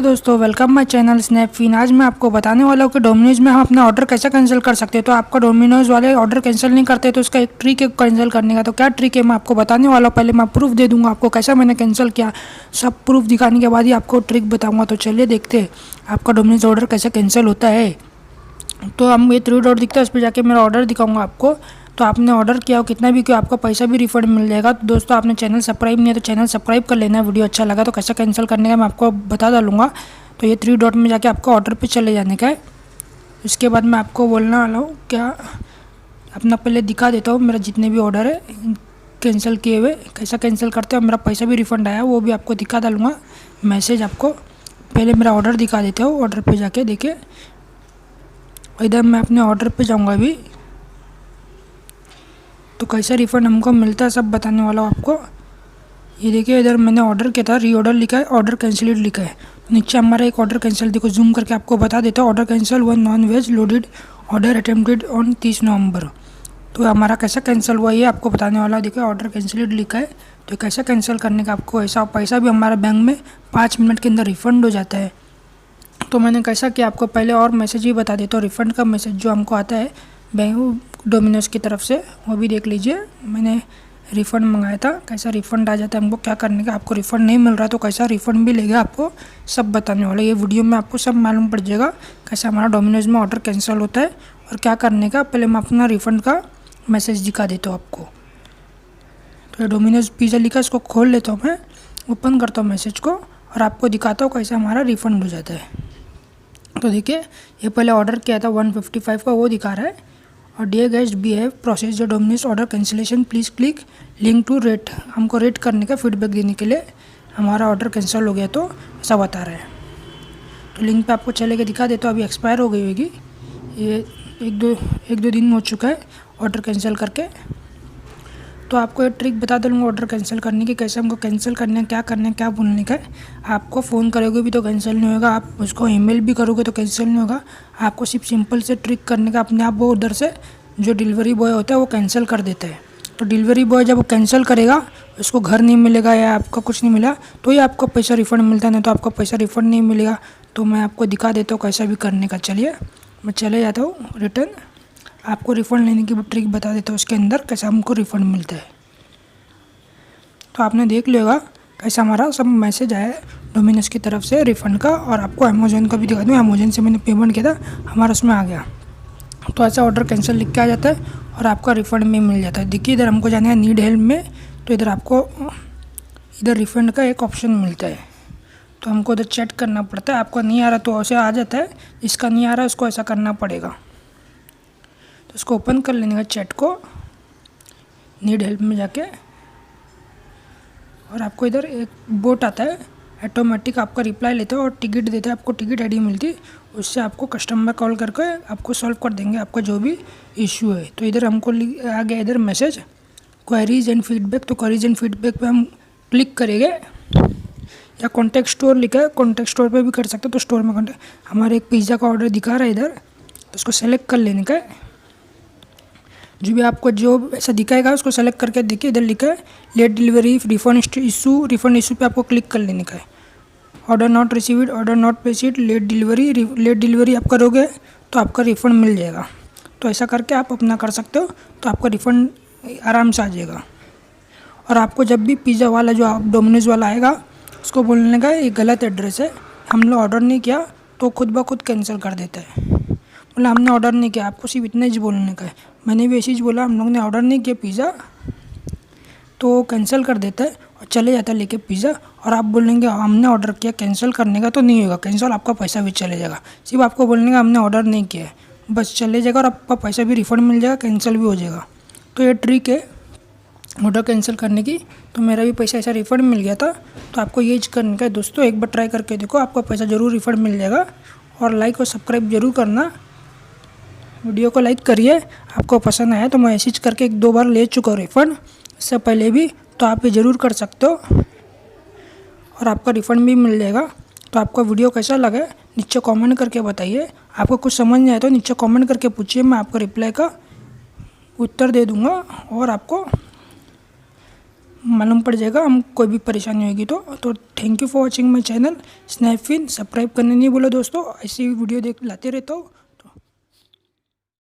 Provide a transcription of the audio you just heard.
दोस्तों welcome my channel स्नैपफिन। आज मैं आपको बताने वाला हूँ कि डोमिनोज में हम अपना ऑर्डर कैसे कैंसिल कर सकते हैं। तो आपका डोमिनोज वाले ऑर्डर कैंसिल नहीं करते तो उसका एक ट्रिक है कैंसिल करने का। तो क्या ट्रिक है मैं आपको बताने वाला हूँ। पहले मैं प्रूफ दे दूंगा आपको कैसा मैंने कैंसिल किया। सब प्रूफ दिखाने के बाद ही आपको ट्रिक बताऊँगा। तो चलिए देखते हैं आपका डोमिनोज ऑर्डर कैसे कैंसिल होता है। तो हम ये 3 डॉट दिखता है, उस पर जाके मेरा ऑर्डर दिखाऊंगा आपको। तो आपने ऑर्डर किया हो कितना भी किया आपका पैसा भी रिफंड मिल जाएगा। तो दोस्तों आपने चैनल सब्सक्राइब नहीं है तो चैनल सब्सक्राइब कर लेना। वीडियो अच्छा लगा तो कैसे कैंसिल करने का मैं आपको बता डालूंगा। तो ये 3 डॉट में जाके आपको ऑर्डर पे चले जाने का है। उसके बाद मैं आपको बोलने वाला हूँ क्या अपना पहले दिखा देता हूँ मेरा जितने भी ऑर्डर है कैंसिल किए हुए कैसा कैंसिल करते हो। मेरा पैसा भी रिफ़ंड आया वो भी आपको दिखा डालूँगा मैसेज आपको। पहले मेरा ऑर्डर दिखा देता हूँ। ऑर्डर पे जाके देखिए इधर मैं अपने ऑर्डर पे जाऊँगा अभी। तो कैसा रिफ़ंड हमको मिलता है सब बताने वाला हूँ आपको। ये देखिए इधर मैंने ऑर्डर किया था, रीऑर्डर लिखा है, ऑर्डर कैंसिल्ड लिखा है। नीचे हमारा एक ऑर्डर कैंसिल देखो जूम करके आपको बता देता हूँ। Order cancel 1 non veg loaded order attempted on 30 November. तो हमारा कैसा कैंसिल हुआ ये आपको बताने वाला है। देखिए ऑर्डर कैंसिल्ड लिखा है। तो कैसा कैंसिल करने का आपको ऐसा पैसा भी हमारा बैंक में 5 मिनट के अंदर रिफ़ंड हो जाता है। तो मैंने कैसा किया आपको पहले और मैसेज भी बता देता हूँ। रिफ़ंड का मैसेज जो हमको आता है बैंक डोमिनोज की तरफ से वो भी देख लीजिए। मैंने रिफ़ंड मंगाया था, कैसा रिफ़ंड आ जाता है हमको क्या करने का। आपको रिफ़ंड नहीं मिल रहा तो कैसा रिफ़ंड भी लेगा आपको सब बताने वाला। ये वीडियो में आपको सब मालूम पड़ जाएगा कैसा हमारा डोमिनोज में ऑर्डर कैंसिल होता है और क्या करने का। पहले मैं अपना रिफ़ंड का मैसेज दिखा देता हूँ आपको। तो डोमिनोज पिज़्ज़ा लिखा इसको खोल लेता हूँ मैं, ओपन करता हूँ मैसेज को और आपको दिखाता हूँ कैसा हमारा रिफ़ंड हो जाता है। तो देखिए ये पहले ऑर्डर किया था 155 का वो दिखा रहा है। और dear guest we have process the Domino's order cancellation please click link to rate. हमको रेट करने का फीडबैक देने के लिए हमारा ऑर्डर कैंसिल हो गया तो ऐसा बता रहा है। तो लिंक पे आपको चले के दिखा देता हूँ। अभी एक्सपायर हो गई होगी ये एक दो दिन हो चुका है ऑर्डर कैंसिल करके। तो आपको एक ट्रिक बता दूँगा ऑर्डर कैंसिल करने की कैसे हमको कैंसिल करना है, क्या करना है, क्या बोलने का है। आपको फ़ोन करोगे भी तो कैंसिल नहीं होगा, आप उसको ईमेल भी करोगे तो कैंसिल नहीं होगा। आपको सिर्फ सिंपल से ट्रिक करने का अपने आप वो उधर से जो डिलीवरी बॉय होता है वो कैंसिल कर देता है। तो डिलीवरी बॉय जब वो कैंसिल करेगा उसको घर नहीं मिलेगा या आपका कुछ नहीं मिला तो ही आपको पैसा रिफ़ंड मिलता है, नहीं तो आपको पैसा रिफ़ंड नहीं मिलेगा। तो मैं आपको दिखा देता हूँ कैसा भी करने का। चलिए मैं चले जाता हूँ रिटर्न, आपको रिफ़ंड लेने की भी ट्रिक बता देता हूँ उसके अंदर कैसा हमको रिफ़ंड मिलता है। तो आपने देख लिया कैसा हमारा सब मैसेज आया है डोमिनोज की तरफ से रिफ़ंड का। और आपको अमेज़न का भी दिखा दूँ, अमेज़न से मैंने पेमेंट किया था हमारा उसमें आ गया। तो ऐसा ऑर्डर कैंसिल लिख के आ जाता है और आपका रिफ़ंड भी मिल जाता है। देखिए इधर हमको जाना है नीड हेल्प में, तो इधर आपको इधर रिफ़ंड का एक ऑप्शन मिलता है। तो हमको इधर चेक करना पड़ता है। आपको नहीं आ रहा तो ऐसे आ जाता है, जिसका नहीं आ रहा उसको ऐसा करना पड़ेगा। तो उसको ओपन कर लेने का चैट को नीड हेल्प में जाके। और आपको इधर एक बोट आता है ऑटोमेटिक आपका रिप्लाई लेता है और टिकट देता है, आपको टिकट आईडी मिलती है। उससे आपको कस्टमर कॉल करके आपको सॉल्व कर देंगे आपका जो भी इशू है। तो इधर हमको आ गया इधर मैसेज क्वेरीज एंड फीडबैक। तो क्वेरीज एंड फीडबैक पे हम क्लिक करेंगे या कॉन्टैक्ट स्टोर लिखा है कॉन्टैक्ट स्टोर पे भी कर सकते हो। तो स्टोर में कॉन्टैक्ट हमारे एक पिज़्ज़ा का ऑर्डर दिखा रहा है इधर, तो उसको सेलेक्ट कर लेने का है। जो भी आपको जो ऐसा दिखाएगा उसको सेलेक्ट करके देखिए इधर लिखा है लेट डिलीवरी रिफंड इशू पे आपको क्लिक कर लेने का है। Order not received, order not placed, late delivery आप करोगे तो आपका रिफ़ंड मिल जाएगा। तो ऐसा करके आप अपना कर सकते हो तो आपका रिफ़ंड आराम से आ जाएगा। और आपको जब भी पिज़्ज़ा वाला जो आप डोमिनोज वाला आएगा उसको बोलने का ये गलत एड्रेस है, हमने ऑर्डर नहीं किया, तो खुद ब खुद कैंसिल कर देता है। बोला हमने ऑर्डर नहीं किया, आपको सिर्फ इतना ही बोलने का है। मैंने भी ऐसे ही बोला हम लोग ने ऑर्डर नहीं किया पिज़्ज़ा, तो कैंसिल कर देता है और चले जाता है लेके पिज़्ज़ा। और आप बोलेंगे हमने ऑर्डर किया, कैंसिल करने का तो नहीं होगा, कैंसिल आपका पैसा भी चले जाएगा। सिर्फ आपको बोलने का हमने ऑर्डर नहीं किया है, बस चले जाएगा और आपका पैसा भी रिफ़ंड मिल जाएगा, कैंसिल भी हो जाएगा। तो ये ट्रिक है ऑर्डर कैंसिल करने की। तो मेरा भी पैसा ऐसा रिफ़ंड मिल गया था। तो आपको ये करने का है दोस्तों, एक बार ट्राई करके देखो, आपका पैसा ज़रूर रिफ़ंड मिल जाएगा। और लाइक और सब्सक्राइब जरूर करना, वीडियो को लाइक करिए। आपको पसंद आया तो मैं ऐसे करके 1-2 बार ले चुका हूँ रिफ़ंड इससे पहले भी, तो आप ये ज़रूर कर सकते हो और आपका रिफ़ंड भी मिल जाएगा। तो आपका वीडियो कैसा लगा नीचे कमेंट करके बताइए। आपको कुछ समझ नहीं आया तो नीचे कमेंट करके पूछिए, मैं आपको रिप्लाई का उत्तर दे दूँगा और आपको मालूम पड़ जाएगा हम कोई भी परेशानी होगी तो thank you for watching my channel Snapfin. Subscribe करने नहीं बोलो दोस्तों, ऐसी वीडियो देख लाते रहता हूँ।